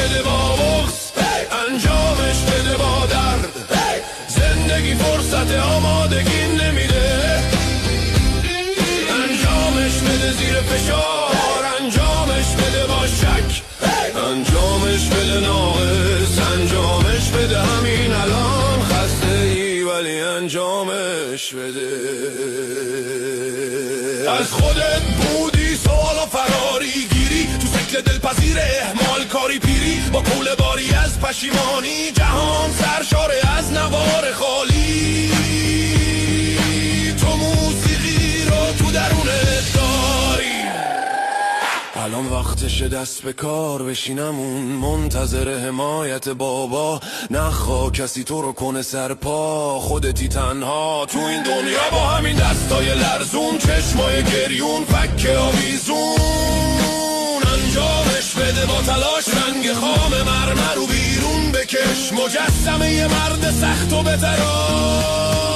بده با بغض، انجامش بده با درد. زندگی فرصت آمادگی نمیده، انجامش بده زیر فشار، انجامش بده با شک، انجامش بده ناقص، انجامش بده همین الان. خسته ای ولی انجامش بده. از خودت بودی سوال و فراری گیری، تو سکل دلپذیر اهمال کاری پیری، با کوله باری از پشیمانی جهان سرشاره از نوار خالی. تو موسیقی رو تو درونت داری، الان وقتش دست به کار بشینمون منتظر حمایت بابا. نخوا کسی تو رو کنه سرپا، خودتی تنها تو این دنیا با همین دستای لرزون، چشمای گریون، فک آویزون. انجامش بده با تلاش، رنگ خام مرمر رو بیرون بکش، مجسمه یه مرد سخت و بتراش.